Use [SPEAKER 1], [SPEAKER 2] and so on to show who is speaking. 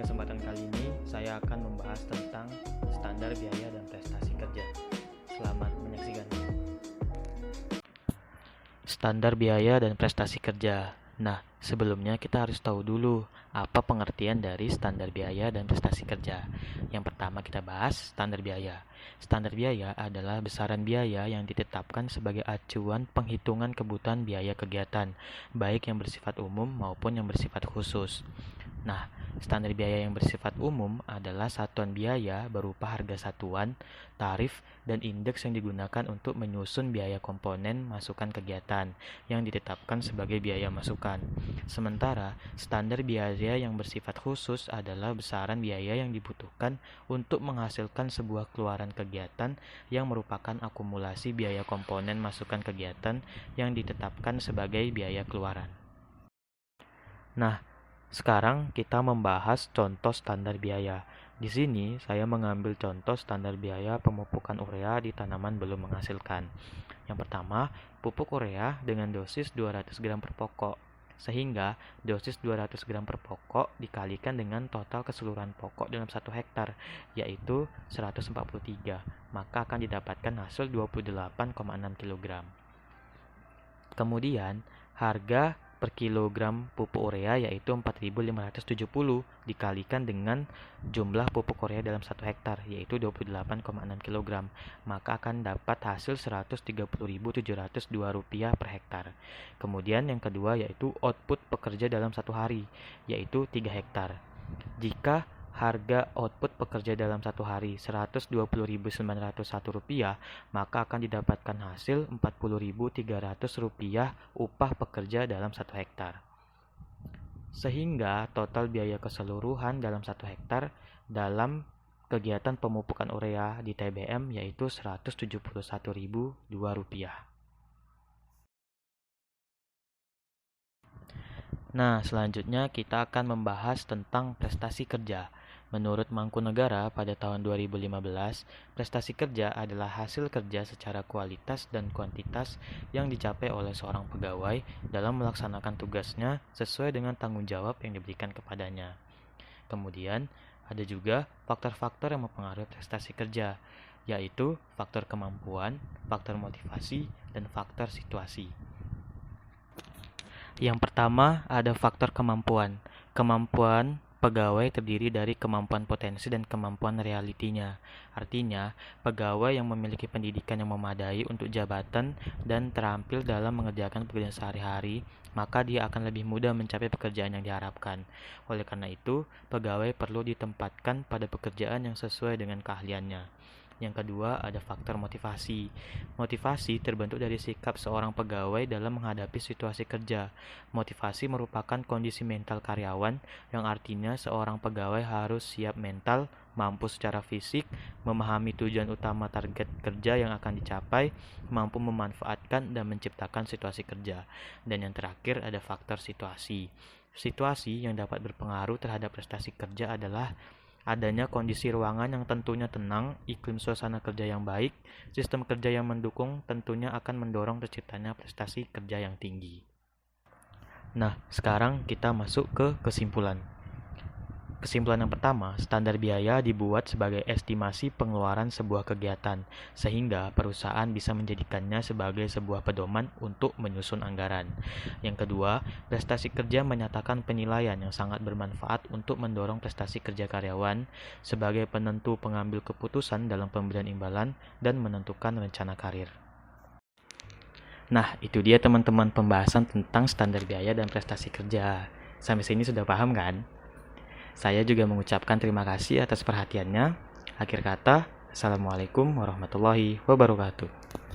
[SPEAKER 1] kesempatan kali ini, saya akan membahas tentang standar biaya dan prestasi kerja. Selamat menyaksikan. Standar biaya dan prestasi kerja. Nah, sebelumnya kita harus tahu dulu apa pengertian dari standar biaya dan prestasi kerja. Yang pertama kita bahas standar biaya. Standar biaya adalah besaran biaya yang ditetapkan sebagai acuan penghitungan kebutuhan biaya kegiatan, baik yang bersifat umum maupun yang bersifat khusus. Nah, standar biaya yang bersifat umum adalah satuan biaya berupa harga satuan, tarif, dan indeks yang digunakan untuk menyusun biaya komponen masukan kegiatan yang ditetapkan sebagai biaya masukan. Sementara, standar biaya yang bersifat khusus adalah besaran biaya yang dibutuhkan untuk menghasilkan sebuah keluaran kegiatan yang merupakan akumulasi biaya komponen masukan kegiatan yang ditetapkan sebagai biaya keluaran. Nah, sekarang kita membahas contoh standar biaya. Di sini saya mengambil contoh standar biaya pemupukan urea di tanaman belum menghasilkan. Yang pertama, pupuk urea dengan dosis 200 gram per pokok. Sehingga dosis 200 gram per pokok dikalikan dengan total keseluruhan pokok dalam 1 hektar, yaitu 143, maka akan didapatkan hasil 28,6 kg. Kemudian, harga per kilogram pupuk urea yaitu 4.570 dikalikan dengan jumlah pupuk urea dalam 1 hektar yaitu 28,6 kg, maka akan dapat hasil Rp130.702 per hektar. Kemudian yang kedua yaitu output pekerja dalam 1 hari yaitu 3 hektar. Jika harga output pekerja dalam 1 hari Rp120.901, maka akan didapatkan hasil Rp40.300 upah pekerja dalam 1 hektar. Sehingga total biaya keseluruhan dalam 1 hektar dalam kegiatan pemupukan urea di TBM yaitu Rp171.002. Nah, selanjutnya kita akan membahas tentang prestasi kerja. Menurut Mangkunegara pada tahun 2015, prestasi kerja adalah hasil kerja secara kualitas dan kuantitas yang dicapai oleh seorang pegawai dalam melaksanakan tugasnya sesuai dengan tanggung jawab yang diberikan kepadanya. Kemudian, ada juga faktor-faktor yang mempengaruhi prestasi kerja, yaitu faktor kemampuan, faktor motivasi, dan faktor situasi. Yang pertama ada faktor kemampuan. Kemampuan pegawai terdiri dari kemampuan potensi dan kemampuan realitinya. Artinya, pegawai yang memiliki pendidikan yang memadai untuk jabatan dan terampil dalam mengerjakan pekerjaan sehari-hari, maka dia akan lebih mudah mencapai pekerjaan yang diharapkan. Oleh karena itu, pegawai perlu ditempatkan pada pekerjaan yang sesuai dengan keahliannya. Yang kedua, ada faktor motivasi. Motivasi terbentuk dari sikap seorang pegawai dalam menghadapi situasi kerja. Motivasi merupakan kondisi mental karyawan, yang artinya seorang pegawai harus siap mental, mampu secara fisik, memahami tujuan utama target kerja yang akan dicapai, mampu memanfaatkan dan menciptakan situasi kerja. Dan yang terakhir, ada faktor situasi. Situasi yang dapat berpengaruh terhadap prestasi kerja adalah adanya kondisi ruangan yang tentunya tenang, iklim suasana kerja yang baik, sistem kerja yang mendukung tentunya akan mendorong terciptanya prestasi kerja yang tinggi. Nah, sekarang kita masuk ke kesimpulan. Kesimpulan yang pertama, standar biaya dibuat sebagai estimasi pengeluaran sebuah kegiatan, sehingga perusahaan bisa menjadikannya sebagai sebuah pedoman untuk menyusun anggaran. Yang kedua, prestasi kerja menyatakan penilaian yang sangat bermanfaat untuk mendorong prestasi kerja karyawan sebagai penentu pengambil keputusan dalam pemberian imbalan dan menentukan rencana karir. Nah, itu dia teman-teman pembahasan tentang standar biaya dan prestasi kerja. Sampai sini sudah paham kan? Saya juga mengucapkan terima kasih atas perhatiannya. Akhir kata, Assalamualaikum warahmatullahi wabarakatuh.